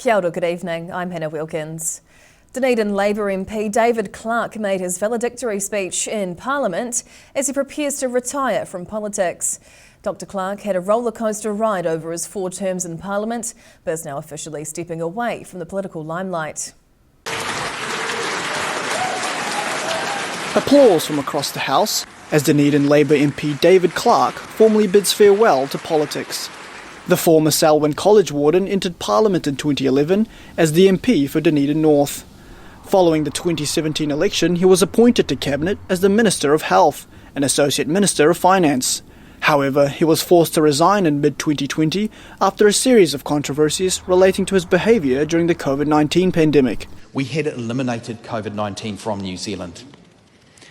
Kia ora, good evening. I'm Hannah Wilkins. Dunedin Labour MP David Clark made his valedictory speech in Parliament as he prepares to retire from politics. Dr Clark had a rollercoaster ride over his 4 terms in Parliament, but is now officially stepping away from the political limelight. Applause from across the House as Dunedin Labour MP David Clark formally bids farewell to politics. The former Selwyn College warden entered Parliament in 2011 as the MP for Dunedin North. Following the 2017 election, he was appointed to Cabinet as the Minister of Health and Associate Minister of Finance. However, he was forced to resign in mid-2020 after a series of controversies relating to his behaviour during the COVID-19 pandemic. We had eliminated COVID-19 from New Zealand,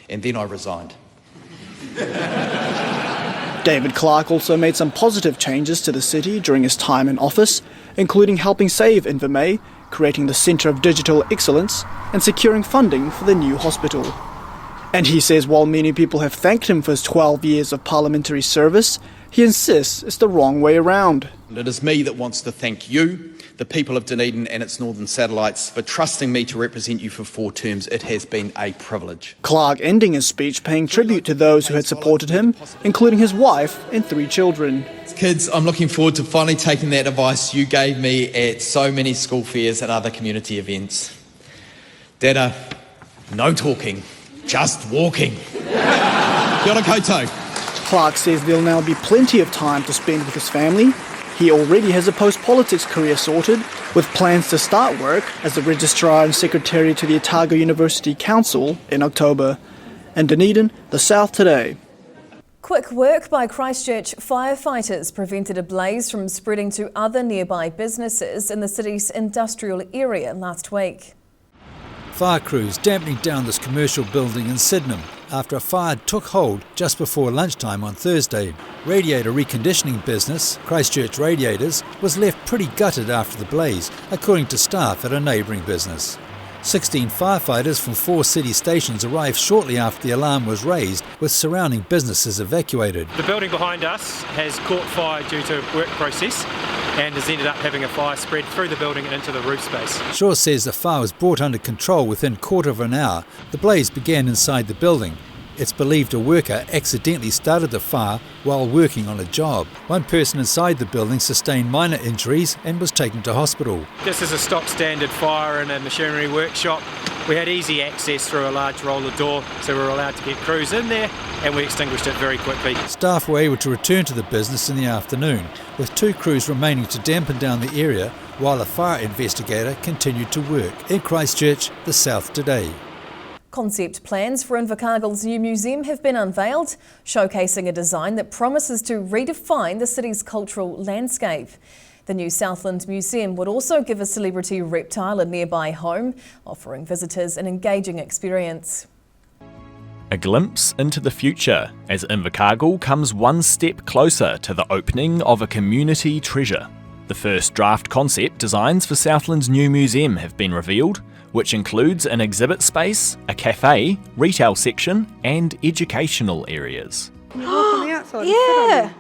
and then I resigned. David Clark also made some positive changes to the city during his time in office, including helping save Invermay, creating the Centre of Digital Excellence, and securing funding for the new hospital. And he says while many people have thanked him for his 12 years of parliamentary service, he insists it's the wrong way around. It is me that wants to thank you, the people of Dunedin and its northern satellites, for trusting me to represent you for 4 terms. It has been a privilege. Clark ending his speech paying tribute to those who had supported him, including his wife and 3 children. Kids, I'm looking forward to finally taking that advice you gave me at so many school fairs and other community events. Dada, no talking, just walking. Kia ora koutou. Clark says there'll now be plenty of time to spend with his family. He already has a post-politics career sorted, with plans to start work as the Registrar and Secretary to the Otago University Council in October. In Dunedin, the South Today. Quick work by Christchurch firefighters prevented a blaze from spreading to other nearby businesses in the city's industrial area last week. Fire crews dampening down this commercial building in Sydenham after a fire took hold just before lunchtime on Thursday. Radiator reconditioning business, Christchurch Radiators, was left pretty gutted after the blaze, according to staff at a neighbouring business. 16 firefighters from 4 city stations arrived shortly after the alarm was raised, with surrounding businesses evacuated. The building behind us has caught fire due to work process and has ended up having a fire spread through the building and into the roof space. Shaw says the fire was brought under control within a quarter of an hour. The blaze began inside the building. It's believed a worker accidentally started the fire while working on a job. One person inside the building sustained minor injuries and was taken to hospital. This is a stock standard fire in a machinery workshop. We had easy access through a large roller door, so we were allowed to get crews in there, and we extinguished it very quickly. Staff were able to return to the business in the afternoon, with 2 crews remaining to dampen down the area while a fire investigator continued to work. In Christchurch, the South Today. Concept plans for Invercargill's new museum have been unveiled, showcasing a design that promises to redefine the city's cultural landscape. The new Southland Museum would also give a celebrity reptile a nearby home, offering visitors an engaging experience. A glimpse into the future as Invercargill comes one step closer to the opening of a community treasure. The first draft concept designs for Southland's new museum have been revealed, which includes an exhibit space, a cafe, retail section and educational areas. Can you walk on the outside? Yeah!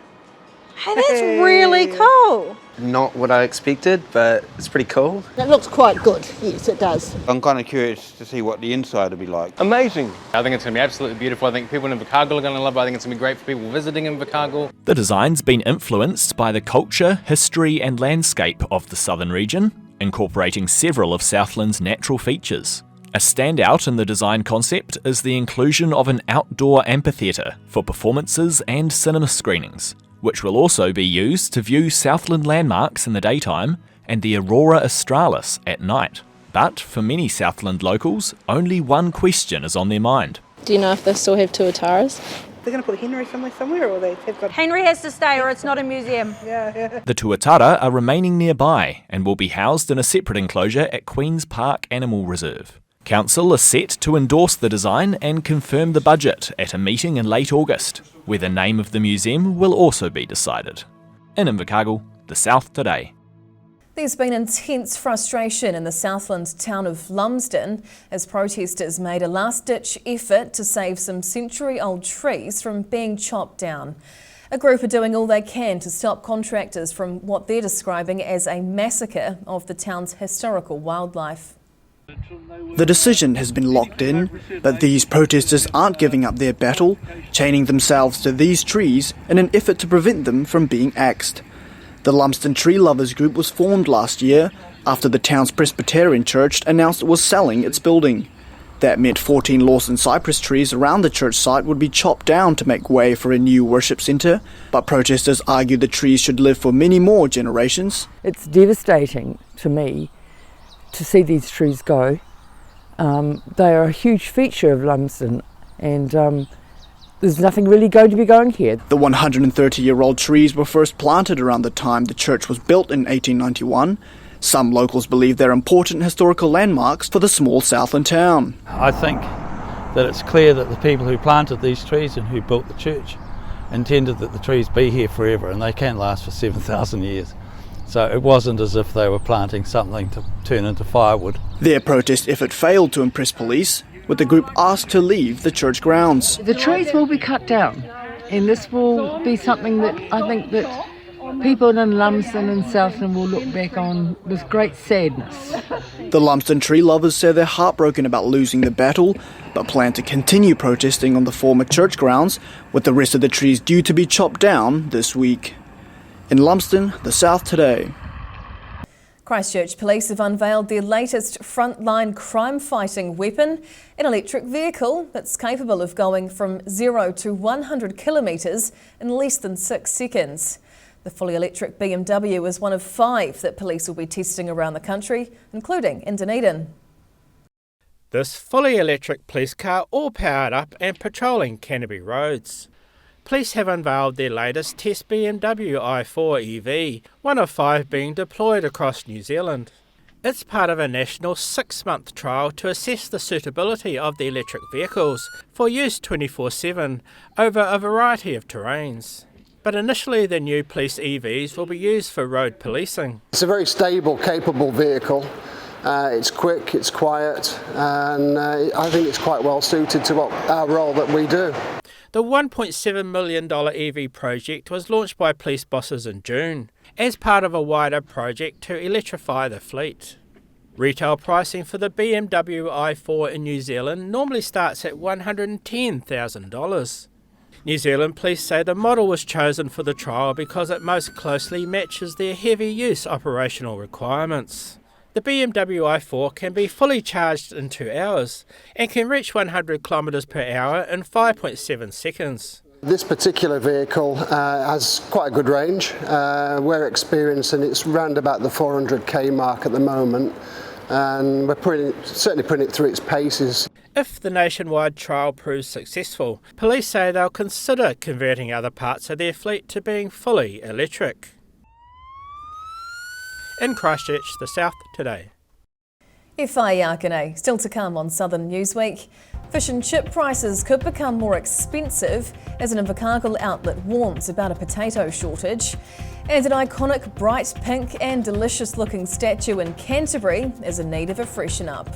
Hey, that's really cool! Not what I expected, but it's pretty cool. It looks quite good, yes it does. I'm kind of curious to see what the inside will be like. Amazing! I think it's going to be absolutely beautiful. I think people in Invercargill are going to love it. I think it's going to be great for people visiting Invercargill. The design's been influenced by the culture, history and landscape of the southern region, incorporating several of Southland's natural features. A standout in the design concept is the inclusion of an outdoor amphitheatre for performances and cinema screenings, which will also be used to view Southland landmarks in the daytime and the Aurora Australis at night. But for many Southland locals, only one question is on their mind. Do you know if they still have tuataras? They're going to put Henry somewhere, or they've got... Henry has to stay or it's not a museum. Yeah. The tuatara are remaining nearby and will be housed in a separate enclosure at Queen's Park Animal Reserve. Council is set to endorse the design and confirm the budget at a meeting in late August, where the name of the museum will also be decided. In Invercargill, the South Today. There's been intense frustration in the Southland town of Lumsden as protesters made a last-ditch effort to save some century-old trees from being chopped down. A group are doing all they can to stop contractors from what they're describing as a massacre of the town's historical wildlife. The decision has been locked in, but these protesters aren't giving up their battle, chaining themselves to these trees in an effort to prevent them from being axed. The Lumsden Tree Lovers group was formed last year after the town's Presbyterian church announced it was selling its building. That meant 14 Lawson cypress trees around the church site would be chopped down to make way for a new worship centre, but protesters argued the trees should live for many more generations. It's devastating to me to see these trees go. They are a huge feature of Lumsden, and there's nothing really going to be going here. The 130-year-old trees were first planted around the time the church was built in 1891. Some locals believe they're important historical landmarks for the small Southland town. I think that it's clear that the people who planted these trees and who built the church intended that the trees be here forever, and they can last for 7,000 years. So it wasn't as if they were planting something to turn into firewood. Their protest effort failed to impress police, with the group asked to leave the church grounds. The trees will be cut down, and this will be something that I think that people in Lumsden and Southland will look back on with great sadness. The Lumsden Tree Lovers say they're heartbroken about losing the battle, but plan to continue protesting on the former church grounds, with the rest of the trees due to be chopped down this week. In Lumsden, the South Today. Christchurch police have unveiled their latest frontline crime-fighting weapon, an electric vehicle that's capable of going from 0 to 100 kilometres in less than 6 seconds. The fully electric BMW is one of 5 that police will be testing around the country, including in Dunedin. This fully electric police car all powered up and patrolling Canterbury roads. Police have unveiled their latest test BMW i4 EV, one of 5 being deployed across New Zealand. It's part of a national 6-month trial to assess the suitability of the electric vehicles for use 24/7 over a variety of terrains. But initially the new police EVs will be used for road policing. It's a very stable, capable vehicle. It's quick, it's quiet, and I think it's quite well suited to our role that we do. The $1.7 million EV project was launched by police bosses in June as part of a wider project to electrify the fleet. Retail pricing for the BMW i4 in New Zealand normally starts at $110,000. New Zealand police say the model was chosen for the trial because it most closely matches their heavy use operational requirements. The BMW i4 can be fully charged in 2 hours and can reach 100 km per hour in 5.7 seconds. This particular vehicle has quite a good range. We're experiencing it's round about the 400k mark at the moment, and we're certainly putting it through its paces. If the nationwide trial proves successful, police say they'll consider converting other parts of their fleet to being fully electric. In Christchurch, the South Today. Whai Akane, still to come on Southern Newsweek. Fish and chip prices could become more expensive as an Invercargill outlet warns about a potato shortage. And an iconic bright pink and delicious looking statue in Canterbury is in need of a freshen up.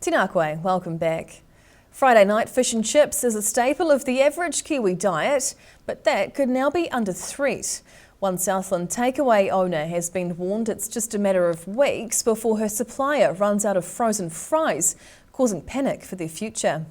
Tēnā koe, welcome back. Friday night fish and chips is a staple of the average Kiwi diet, but that could now be under threat. One Southland takeaway owner has been warned it's just a matter of weeks before her supplier runs out of frozen fries, causing panic for their future.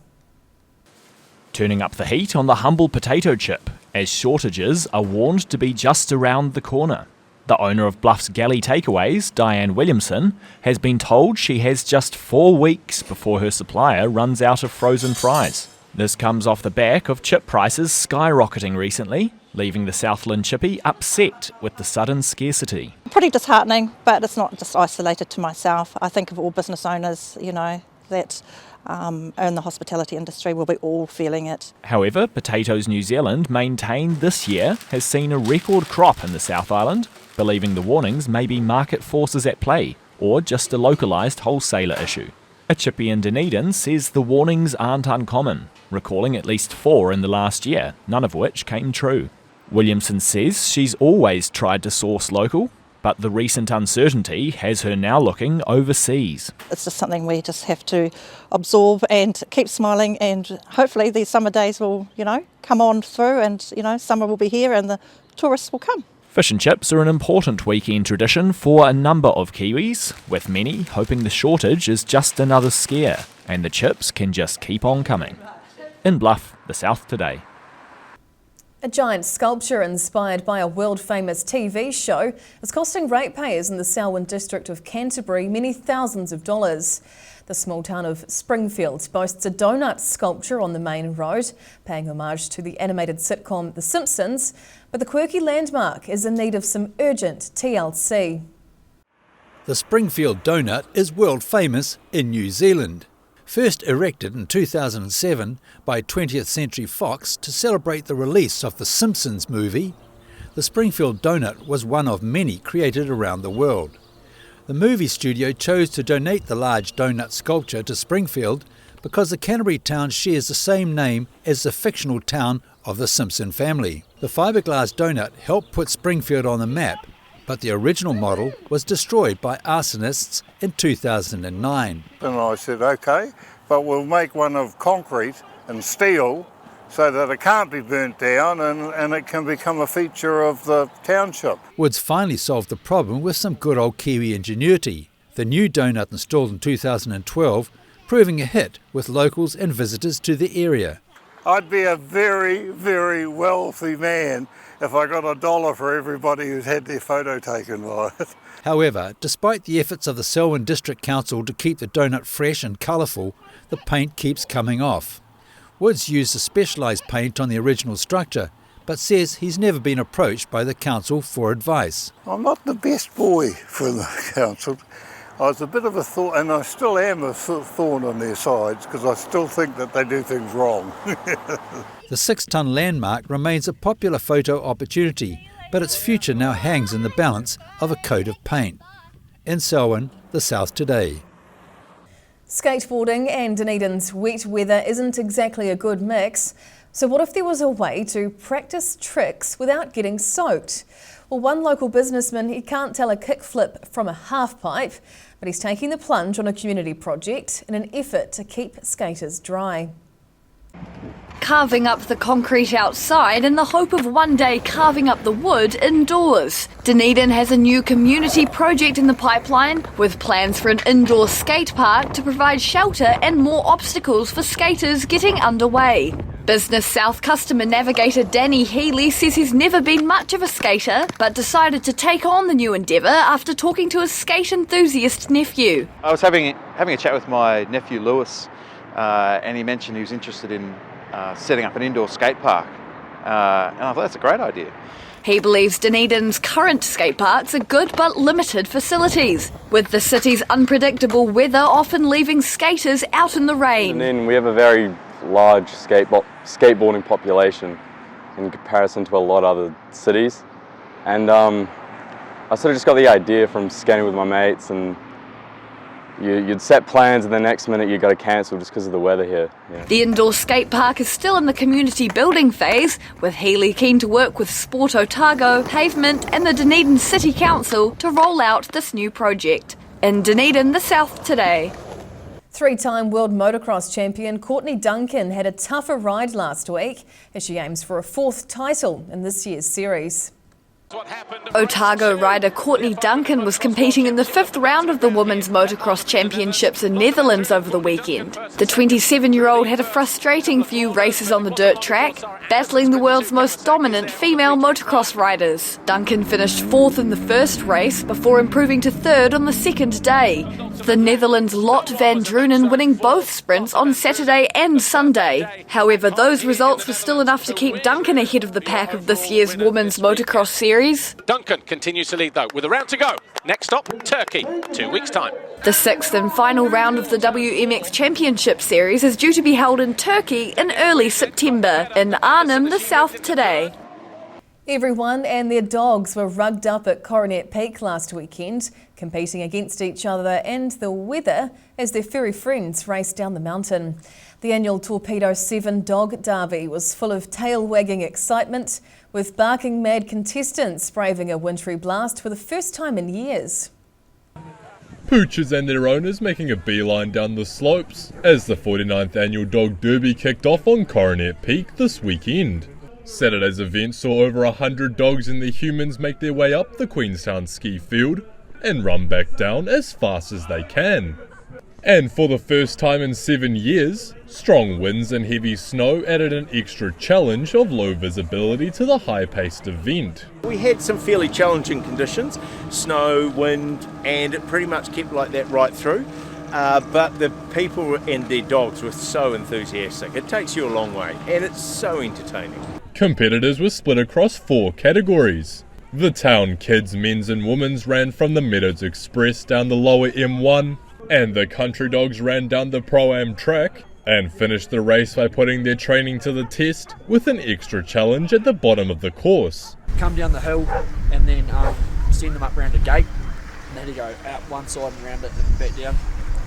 Turning up the heat on the humble potato chip, as shortages are warned to be just around the corner. The owner of Bluff's Galley Takeaways, Diane Williamson, has been told she has just 4 weeks before her supplier runs out of frozen fries. This comes off the back of chip prices skyrocketing recently, leaving the Southland chippy upset with the sudden scarcity. Pretty disheartening, but it's not just isolated to myself. I think of all business owners, that in the hospitality industry will be all feeling it. However, Potatoes New Zealand maintain this year has seen a record crop in the South Island, believing the warnings may be market forces at play or just a localised wholesaler issue. A chippy in Dunedin says the warnings aren't uncommon, recalling at least 4 in the last year, none of which came true. Williamson says she's always tried to source local, but the recent uncertainty has her now looking overseas. It's just something we just have to absorb and keep smiling, and hopefully these summer days will, come on through, and, summer will be here and the tourists will come. Fish and chips are an important weekend tradition for a number of Kiwis, with many hoping the shortage is just another scare and the chips can just keep on coming. In Bluff, the South Today. A giant sculpture inspired by a world-famous TV show is costing ratepayers in the Selwyn district of Canterbury many thousands of dollars. The small town of Springfield boasts a donut sculpture on the main road, paying homage to the animated sitcom The Simpsons, but the quirky landmark is in need of some urgent TLC. The Springfield donut is world famous in New Zealand. First erected in 2007 by 20th Century Fox to celebrate the release of the Simpsons movie, the Springfield donut was one of many created around the world. The movie studio chose to donate the large donut sculpture to Springfield because the Canterbury town shares the same name as the fictional town of the Simpson family. The fiberglass donut helped put Springfield on the map, but the original model was destroyed by arsonists in 2009. And I said, OK, but we'll make one of concrete and steel so that it can't be burnt down and it can become a feature of the township. Woods finally solved the problem with some good old Kiwi ingenuity. The new donut installed in 2012 proving a hit with locals and visitors to the area. I'd be a very, very wealthy man if I got $1 for everybody who's had their photo taken by it. However, despite the efforts of the Selwyn District Council to keep the donut fresh and colourful, the paint keeps coming off. Woods used a specialised paint on the original structure, but says he's never been approached by the council for advice. I'm not the best boy for the council. I was a bit of a thorn, and I still am a thorn on their sides because I still think that they do things wrong. The 6-tonne landmark remains a popular photo opportunity, but its future now hangs in the balance of a coat of paint. In Selwyn, the South Today. Skateboarding and Dunedin's wet weather isn't exactly a good mix. So what if there was a way to practice tricks without getting soaked? Well, one local businessman, he can't tell a kickflip from a half pipe, but he's taking the plunge on a community project in an effort to keep skaters dry. Carving up the concrete outside in the hope of one day carving up the wood indoors. Dunedin has a new community project in the pipeline with plans for an indoor skate park to provide shelter and more obstacles for skaters getting underway. Business South customer navigator Danny Healy says he's never been much of a skater, but decided to take on the new endeavour after talking to his skate enthusiast nephew. I was having a chat with my nephew Lewis, and he mentioned he was interested in setting up an indoor skate park, and I thought that's a great idea. He believes Dunedin's current skate parks are good but limited facilities, with the city's unpredictable weather often leaving skaters out in the rain. And then we have a very large skateboarding population in comparison to a lot of other cities, and I sort of just got the idea from skating with my mates, and you'd set plans and the next minute you got to cancel just because of the weather here. Yeah. The indoor skate park is still in the community building phase, with Healy keen to work with Sport Otago, Pavement and the Dunedin City Council to roll out this new project. In Dunedin, the South Today. 3-time world motocross champion Courtney Duncan had a tougher ride last week as she aims for a 4th title in this year's series. Otago rider Courtney Duncan was competing in the 5th round of the Women's Motocross Championships in Netherlands over the weekend. The 27-year-old had a frustrating few races on the dirt track, battling the world's most dominant female motocross riders. Duncan finished 4th in the first race before improving to 3rd on the second day. The Netherlands' Lot van Drunen winning both sprints on Saturday and Sunday. However, those results were still enough to keep Duncan ahead of the pack of this year's Women's Motocross Series. Duncan continues to lead though, with a round to go. Next stop, Turkey, 2 weeks' time. The 6th and final round of the WMX Championship Series is due to be held in Turkey in early September. In Arnhem, the South Today. Everyone and their dogs were rugged up at Coronet Peak last weekend, competing against each other and the weather as their furry friends raced down the mountain. The annual Torpedo 7 Dog Derby was full of tail-wagging excitement, with barking mad contestants braving a wintry blast for the first time in years. Poochers and their owners making a beeline down the slopes as the 49th annual Dog Derby kicked off on Coronet Peak this weekend. Saturday's event saw over 100 dogs and their humans make their way up the Queenstown ski field and run back down as fast as they can. And for the first time in 7 years, strong winds and heavy snow added an extra challenge of low visibility to the high-paced event. We had some fairly challenging conditions, snow, wind, and it pretty much kept like that right through. But the people and their dogs were so enthusiastic. It takes you a long way, and it's so entertaining. Competitors were split across 4 categories. The town kids, men's and women's ran from the Meadows Express down the lower M1, and the country dogs ran down the Pro-Am track and finished the race by putting their training to the test with an extra challenge at the bottom of the course. Come down the hill and then send them up around a gate, and they had to go out one side and round it and back down,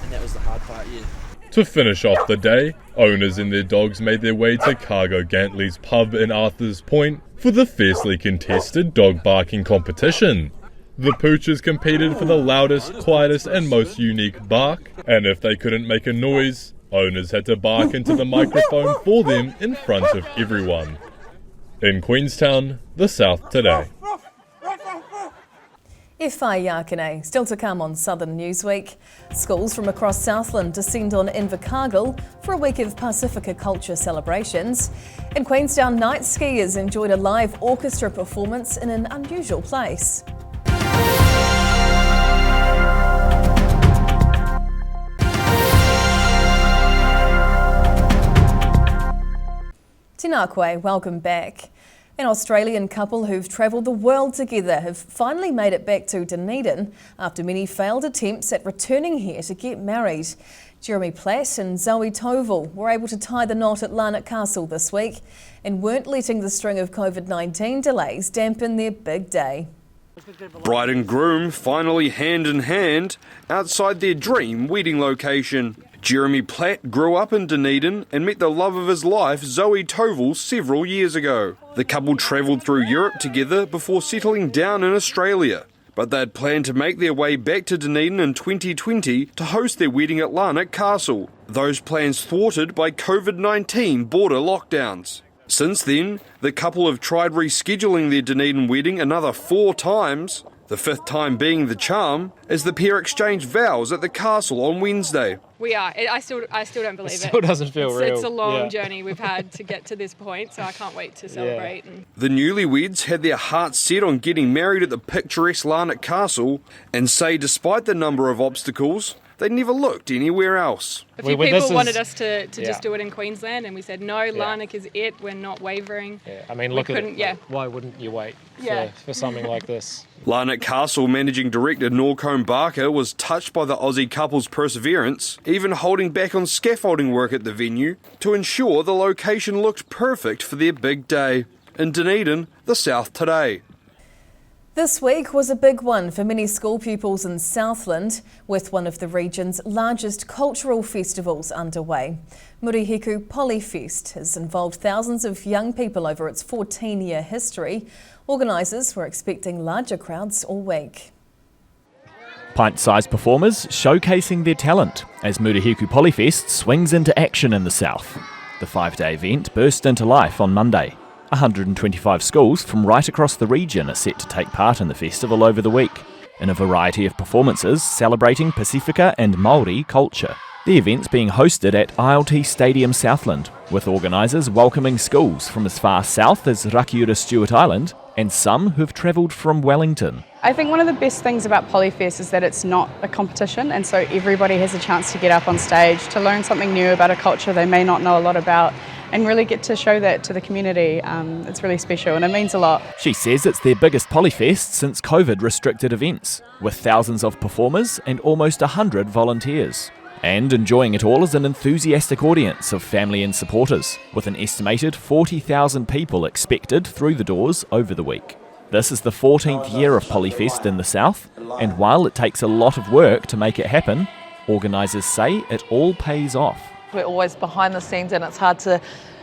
and that was the hard part, yeah. To finish off the day, owners and their dogs made their way to Cargo Gantley's pub in Arthur's Point for the fiercely contested dog barking competition. The poochers competed for the loudest, quietest and most unique bark, and if they couldn't make a noise, owners had to bark into the microphone for them in front of everyone. In Queenstown, the South Today. Whai Yakane, still to come on Southern Newsweek. Schools from across Southland descend on Invercargill for a week of Pasifika culture celebrations. In Queenstown, night skiers enjoyed a live orchestra performance in an unusual place. Tēnā koe, welcome back. An Australian couple who've travelled the world together have finally made it back to Dunedin after many failed attempts at returning here to get married. Jeremy Platt and Zoe Toval were able to tie the knot at Larnach Castle this week and weren't letting the string of COVID-19 delays dampen their big day. Bride and groom finally hand in hand outside their dream wedding location. Jeremy Platt grew up in Dunedin and met the love of his life, Zoe Toval, several years ago. The couple travelled through Europe together before settling down in Australia, but they'd planned to make their way back to Dunedin in 2020 to host their wedding at Larnach Castle. Those plans thwarted by COVID-19 border lockdowns. Since then, the couple have tried rescheduling their Dunedin wedding another 4 times, the 5th time being the charm, as the pair exchanged vows at the castle on Wednesday. We are. I still don't believe it. It still doesn't feel real. It's a long journey we've had to get to this point, so I can't wait to celebrate. Yeah. The newlyweds had their hearts set on getting married at the picturesque Larnach Castle and say despite the number of obstacles, they never looked anywhere else. A few people wanted us to just do it in Queensland, and we said, no, Larnach is it, we're not wavering. Yeah. I mean, look at it. Why wouldn't you wait for something like this? Larnach Castle Managing Director Norcombe Barker was touched by the Aussie couple's perseverance, even holding back on scaffolding work at the venue to ensure the location looked perfect for their big day. In Dunedin, the South Today. This week was a big one for many school pupils in Southland, with one of the region's largest cultural festivals underway. Murihiku Polyfest has involved thousands of young people over its 14-year history. Organisers were expecting larger crowds all week. Pint-sized performers showcasing their talent as Murihiku Polyfest swings into action in the south. The 5-day event burst into life on Monday. 125 schools from right across the region are set to take part in the festival over the week, in a variety of performances celebrating Pasifika and Māori culture. The event's being hosted at ILT Stadium Southland, with organisers welcoming schools from as far south as Rakiura Stewart Island and some who've travelled from Wellington. I think one of the best things about Polyfest is that it's not a competition, and so everybody has a chance to get up on stage to learn something new about a culture they may not know a lot about, and really get to show that to the community. It's really special and it means a lot. She says it's their biggest Polyfest since COVID restricted events, with thousands of performers and almost 100 volunteers. And enjoying it all is an enthusiastic audience of family and supporters, with an estimated 40,000 people expected through the doors over the week. This is the 14th year of Polyfest in the south, and while it takes a lot of work to make it happen, organisers say it all pays off. We're always behind the scenes and it's hard to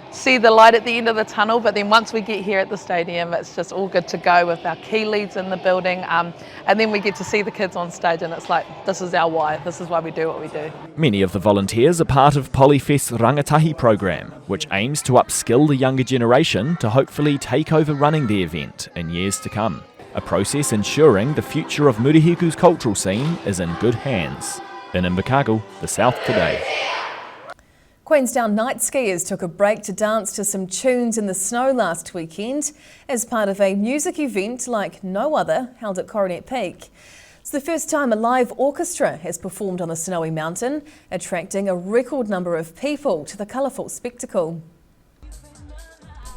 see the light at the end of the tunnel, but then once we get here at the stadium, it's just all good to go with our key leads in the building, and then we get to see the kids on stage and it's like, this is our why, this is why we do what we do. Many of the volunteers are part of Polyfest's Rangatahi program, which aims to upskill the younger generation to hopefully take over running the event in years to come, a process ensuring the future of Murihiku's cultural scene is in good hands. In Invercargill, the South Today. Queenstown night skiers took a break to dance to some tunes in the snow last weekend as part of a music event like no other held at Coronet Peak. It's the first time a live orchestra has performed on the snowy mountain, attracting a record number of people to the colourful spectacle.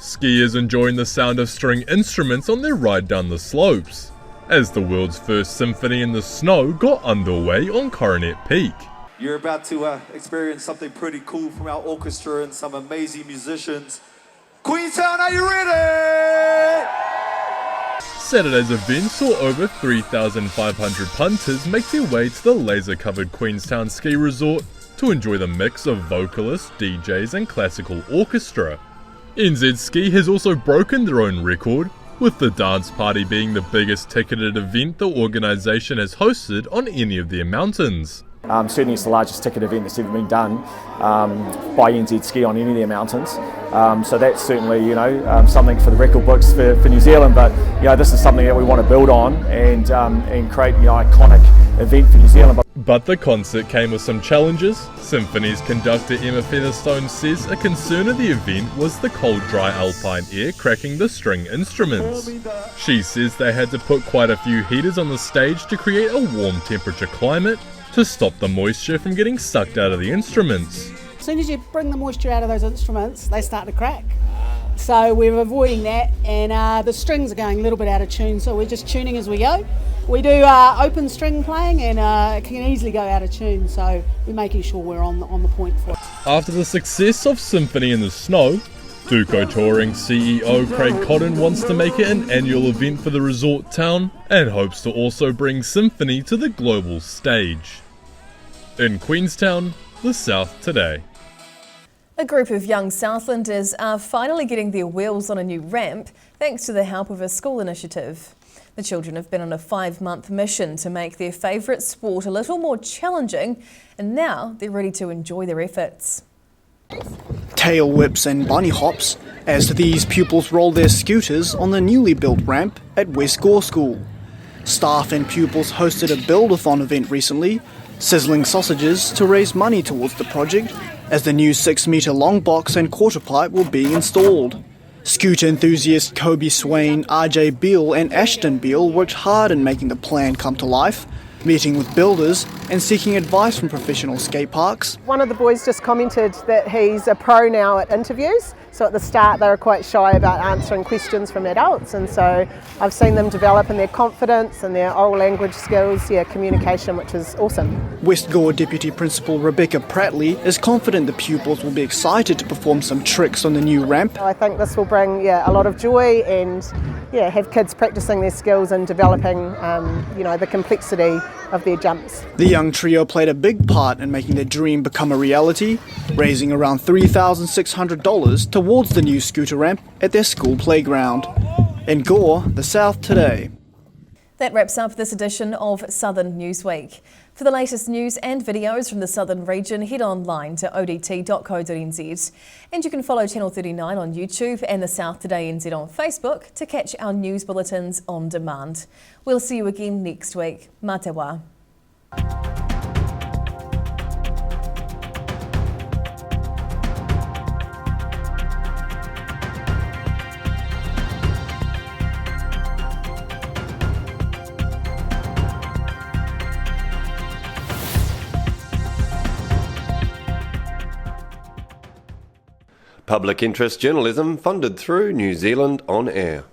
Skiers enjoying the sound of string instruments on their ride down the slopes, as the world's first symphony in the snow got underway on Coronet Peak. You're about to experience something pretty cool from our orchestra and some amazing musicians. Queenstown, are you ready? Saturday's event saw over 3,500 punters make their way to the laser-covered Queenstown ski resort to enjoy the mix of vocalists, DJs and classical orchestra. NZ Ski has also broken their own record, with the dance party being the biggest ticketed event the organisation has hosted on any of their mountains. Certainly it's the largest ticket event that's ever been done by NZ Ski on any of their mountains. So that's certainly, something for the record books for New Zealand, but this is something that we want to build on and create an iconic event for New Zealand. But the concert came with some challenges. Symphony's conductor Emma Featherstone says a concern of the event was the cold, dry alpine air cracking the string instruments. She says they had to put quite a few heaters on the stage to create a warm temperature climate to stop the moisture from getting sucked out of the instruments. As soon as you bring the moisture out of those instruments, they start to crack. So we're avoiding that, and the strings are going a little bit out of tune, so we're just tuning as we go. We do open string playing, and it can easily go out of tune, so we're making sure we're on the point for it. After the success of Symphony in the Snow, Duco Touring CEO Craig Cotton wants to make it an annual event for the resort town and hopes to also bring Symphony to the global stage. In Queenstown, the South Today. A group of young Southlanders are finally getting their wheels on a new ramp thanks to the help of a school initiative. The children have been on a 5-month mission to make their favourite sport a little more challenging, and now they're ready to enjoy their efforts. Tail whips and bunny hops as these pupils roll their scooters on the newly built ramp at West Gore School. Staff and pupils hosted a build-a-thon event recently, sizzling sausages to raise money towards the project as the new 6-metre long box and quarter pipe were being installed. Scooter enthusiast Kobe Swain, RJ Beale and Ashton Beale worked hard in making the plan come to life, meeting with builders and seeking advice from professional skate parks. One of the boys just commented that he's a pro now at interviews, so at the start they were quite shy about answering questions from adults, and so I've seen them develop in their confidence and their oral language skills, communication, which is awesome. West Gore Deputy Principal Rebecca Prattley is confident the pupils will be excited to perform some tricks on the new ramp. I think this will bring a lot of joy and have kids practicing their skills and developing the complexity of their jumps. The young trio played a big part in making their dream become a reality, raising around $3,600 towards the new scooter ramp at their school playground. In Gore, the South Today. That wraps up this edition of Southern Newsweek. For the latest news and videos from the Southern region, head online to odt.co.nz. And you can follow Channel 39 on YouTube and the South Today NZ on Facebook to catch our news bulletins on demand. We'll see you again next week. Mā te wā. Public interest journalism funded through New Zealand On Air.